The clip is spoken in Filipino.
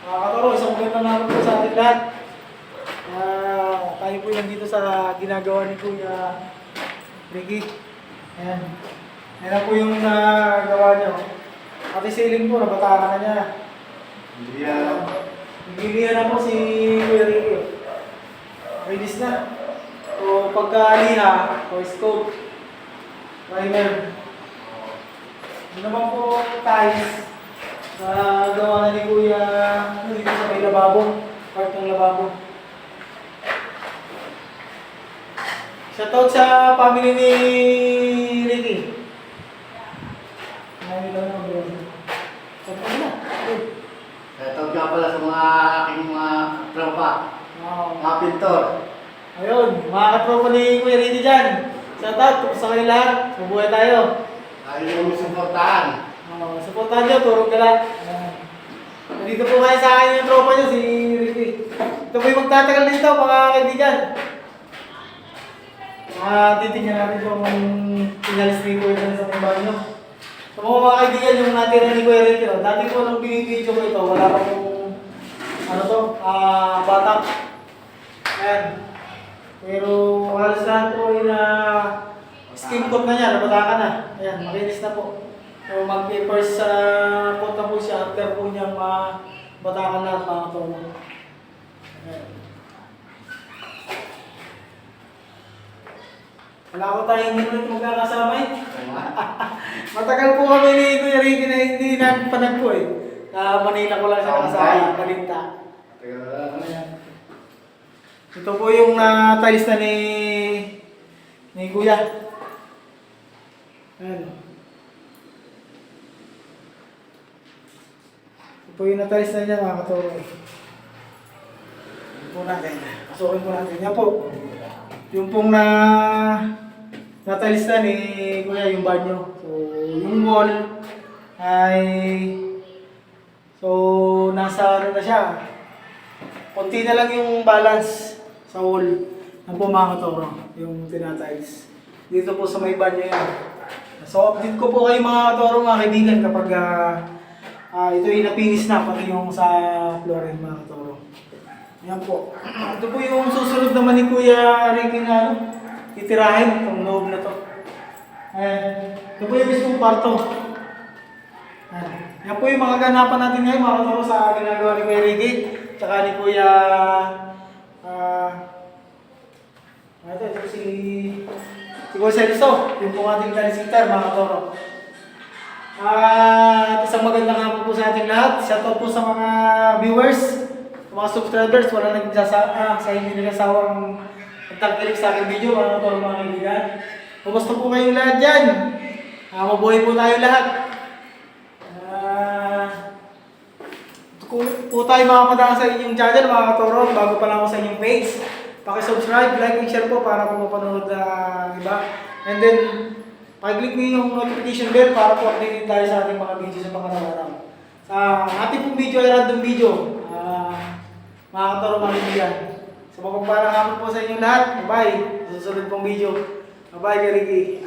Katoro, isang magandang hapon po sa ating lahat. Tayo po nandito sa ginagawa ni Kuya Ricky. Ayan. Ayan po yung nagawa niya. Pati ceiling po, nabatakan na niya. Nagilihan na po si Kuya Ricky. Release na. So pagkaliha, o scope, primer. Ano naman po tiles. Gawa na ni Kuya dito sa may lababo, part ng lababo. Shoutout sa family ni Ricky. Shoutout na. Shoutout nga pala sa mga aking mga tropa, mga pintor. Ayun, mga katropa ni Kuya Ricky dyan. Shoutout sa kayo lahat. Mabuhay tayo. Ayaw yung suportahan. Supportahan nyo, turong gala. Nandito po kayo sa akin yung tropa nyo, si Ricky. Ito po yung magtatagal dito, mga kaibigan. Titignan natin kung pinalis ni Kuya Ricky sa kumbahan nyo. So mga kaibigan, yung natira ni Kuya Ricky, dati po nung binibidyo ko ito, wala pa pong batak. Ayan. Pero halos lahat po yung skin coat na niya, nabatakan na. Ayan, makinis na po. So mag-papers sa coat na po siya after po niyang batakan na at mga tono. Wala ko tayong minuto magkakasama eh. Matagal po kami ni Kuya Ricky na hindi na panagpo eh. Manila ko lang siya nakasama, Balinta. Ayan. Ito po yung tiles na ni Kuya. Ayan. Ito po yung natiles na niya mga katoro. Yan po natin. Pasukin po natin. Yan po. Yung pong natiles na ni Kuya yung banyo. So, yung wall ay nasa ano na siya. Kunti na lang yung balance sa wall ng po mga katoro, yung tinatiles. Dito po sa may banyo yan. So update ko po kayo mga katoro, mga kaibigan kapag ito ay napinis na, pati yung sa flooring mga katoro. Ayan po. Ito po yung susunod naman ni Kuya Ricky na titirahin itong loob na to. Ayan. Ito po yung mismong parto. Ayan. Yan po yung mga ganapan natin ngayon mga katoro sa ginagawa ni Kuya Ricky. Tsaka ni Kuya ito si Kuya Celso, yung pong ating kalisitar mga katoro. Isang magandang hapon po sa ating lahat. Shoutout po sa mga viewers, mga subscribers, wala nang sa hindi nagsasawang magtagpilik sa aking video mga katoro mga kaibigan. Kumusta po kayong lahat dyan? Mabuhay po tayo lahat. Kung po tayo makapadaan sa inyong channel mga katoro, bago pa lang ako sa inyong page, paki-subscribe, like, and share po para po mapanood iba. And then, pag-click niyo yung notification bell para po updated tayo sa ating mga video sa pangaraw-araw. Sa ating pong video ay random video, mga katoro mga kaibigan. So magpapala hapon po sa inyong lahat. Bye-bye. Sa susunod pong video. Bye-bye, Ricky.